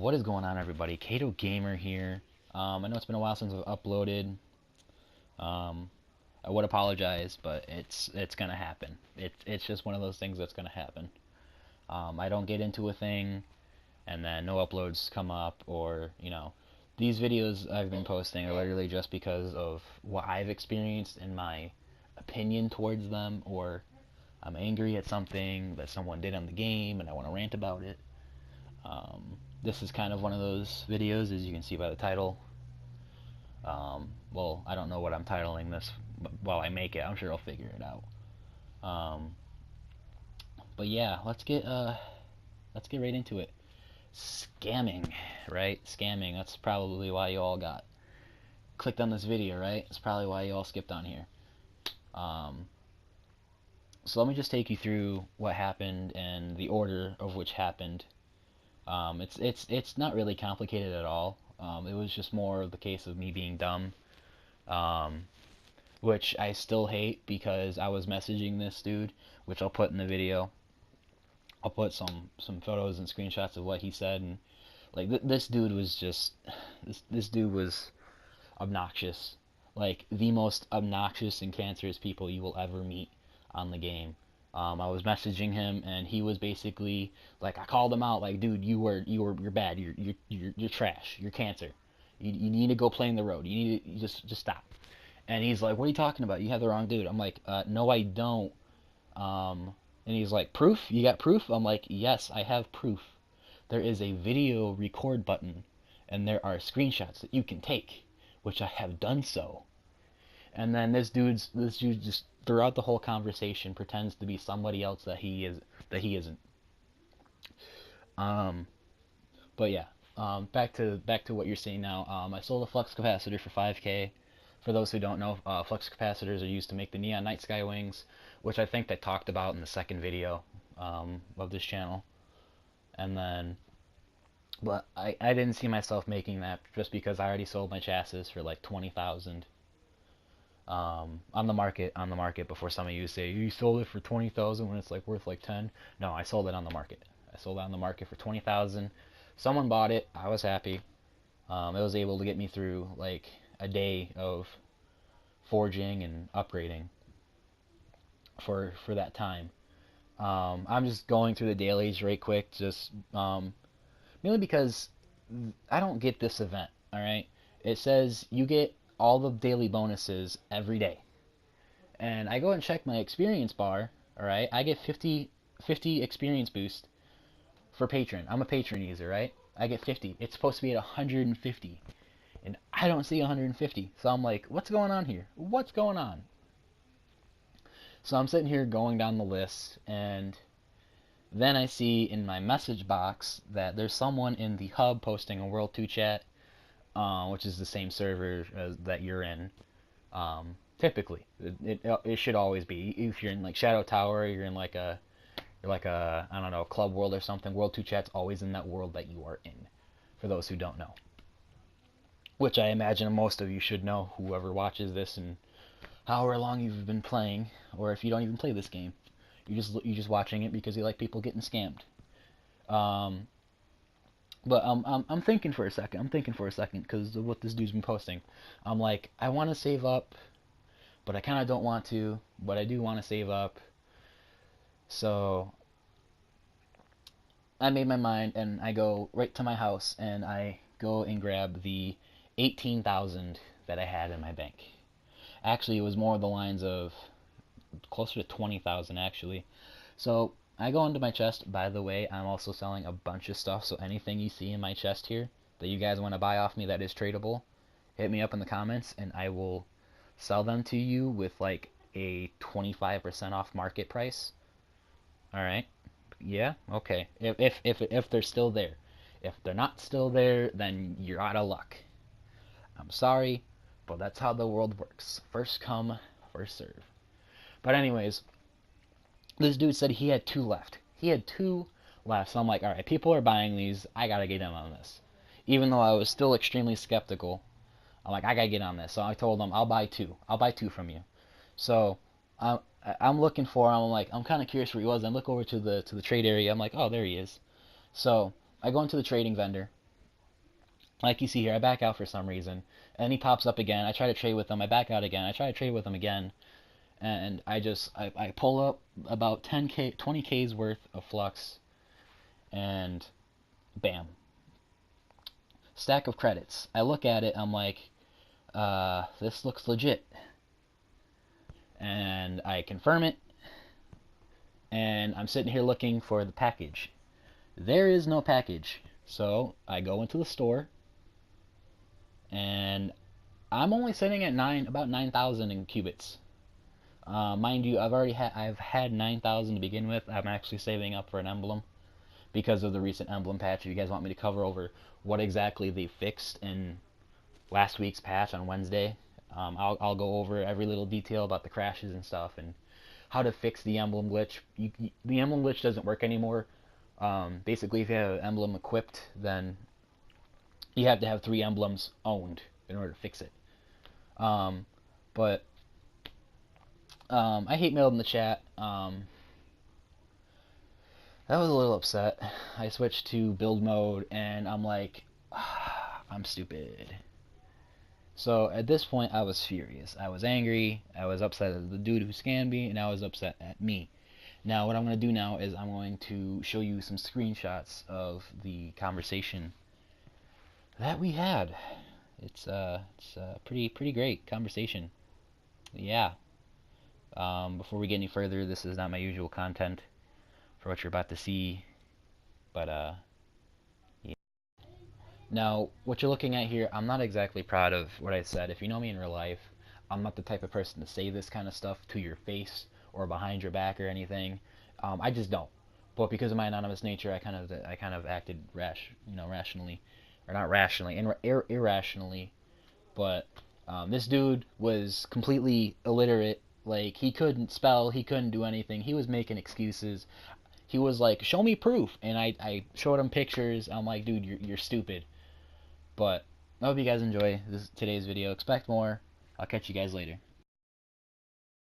What is going on, everybody? Kato Gamer here. I know it's been a while since I've uploaded. Um, I would apologize, but it's gonna happen. It's just one of those things that's gonna happen. I don't get into a thing, and then no uploads come up, or these videos I've been posting are literally just because of what I've experienced and my opinion towards them, or I'm angry at something that someone did on the game and I want to rant about it. This is kind of one of those videos, as you can see by the title. Well, I don't know what I'm titling this while I make it. I'm sure I'll figure it out. But yeah, let's get right into it. Scamming, right? Scamming. That's probably why you all got clicked on this video, right? It's probably why you all skipped on here. So let me just take you through what happened and the order of which happened. It's not really complicated at all. It was just more of the case of me being dumb, which I still hate because I was messaging this dude, which I'll put in the video. I'll put some photos and screenshots of what he said, and like this dude was just this dude was obnoxious, like the most obnoxious and cancerous people you will ever meet on the game. I was messaging him, and he was basically like, I called him out, like, dude, you're bad, you're trash, you're cancer, you need to go play in the road, you need to just stop. And he's like, what are you talking about? You have the wrong dude. I'm like, no, I don't. And he's like, proof? You got proof? I'm like, yes, I have proof. There is a video record button, and there are screenshots that you can take, which I have done so. And then this dude just throughout the whole conversation pretends to be somebody else that he isn't. But yeah, back to what you're seeing now. I sold a flux capacitor for 5K. For those who don't know, flux capacitors are used to make the neon night sky wings, which I think I talked about in the second video of this channel. And then, but I didn't see myself making that just because I already sold my chassis for like 20,000 on the market before some of you say you sold it for 20,000 when it's like worth like 10. No, I sold it on the market. I sold it on the market for 20,000. Someone bought it. I was happy. It was able to get me through like a day of forging and upgrading for that time. I'm just going through the dailies right quick, just mainly because I don't get this event. All right, it says you get all the daily bonuses every day, and I go and check my experience bar. All right, I get 50 experience boost for patron. I'm a patron user, right? I get 50. It's supposed to be at 150, and I don't see 150. So I'm like, what's going on here? What's going on? So I'm sitting here going down the list, and then I see in my message box that there's someone in the hub posting a World 2 chat, which is the same server that you're in. Typically, it should always be. If you're in like Shadow Tower, you're in like a I don't know, Club World or something. World 2 chat's always in that world that you are in. For those who don't know, which I imagine most of you should know, whoever watches this and however long you've been playing, or if you don't even play this game, you're just watching it because you like people getting scammed. But I'm thinking for a second. Because of what this dude's been posting. I'm like, I want to save up, but I kind of don't want to. But I do want to save up. So I made my mind, and I go right to my house, and I go and grab the 18,000 that I had in my bank. Actually, it was more of the lines of closer to 20,000 actually. So I go into my chest. By the way, I'm also selling a bunch of stuff, so anything you see in my chest here that you guys want to buy off me that is tradable, hit me up in the comments and I will sell them to you with like a 25% off market price. Alright? Yeah? Okay. If they're still there. If they're not still there, then you're out of luck. I'm sorry, but that's how the world works. First come, first serve. But anyways, this dude said he had 2 left. So I'm like, alright, people are buying these. I gotta get in on this. Even though I was still extremely skeptical, I'm like, I gotta get on this. So I told him, I'll buy 2. I'll buy 2 from you. So I'm looking for him. I'm like, I'm kind of curious where he was. I look over to the trade area. I'm like, oh, there he is. So I go into the trading vendor, Like you see here, I back out for some reason, and he pops up again. I try to trade with him. I back out again. I try to trade with him again, and I pull up about 10k, 20k's worth of flux, and bam, stack of credits. I look at it. I'm like, this looks legit, and I confirm it. And I'm sitting here looking for the package. There is no package. So I go into the store, and I'm only sitting at about 9,000 in qubits. Mind you, I've had 9,000 to begin with. I'm actually saving up for an emblem because of the recent emblem patch. If you guys want me to cover over what exactly they fixed in last week's patch on Wednesday, I'll go over every little detail about the crashes and stuff and how to fix the emblem glitch. The emblem glitch doesn't work anymore. Basically, if you have an emblem equipped, then you have to have 3 emblems owned in order to fix it. But I hate mailed in the chat. I was a little upset. I switched to build mode, and I'm like, I'm stupid. So at this point, I was furious. I was angry. I was upset at the dude who scammed me, and I was upset at me. Now, what I'm going to do now is I'm going to show you some screenshots of the conversation that we had. It's a pretty great conversation. Yeah. Before we get any further, this is not my usual content for what you're about to see, but yeah. Now, what you're looking at here, I'm not exactly proud of what I said. If you know me in real life, I'm not the type of person to say this kind of stuff to your face or behind your back or anything. I just don't. But because of my anonymous nature, I kind of acted rationally, or not rationally, irrationally. But this dude was completely illiterate. Like, he couldn't spell, he couldn't do anything. He was making excuses. He was like, show me proof. And I showed him pictures. I'm like, dude, you're stupid. But I hope you guys enjoy today's video. Expect more. I'll catch you guys later.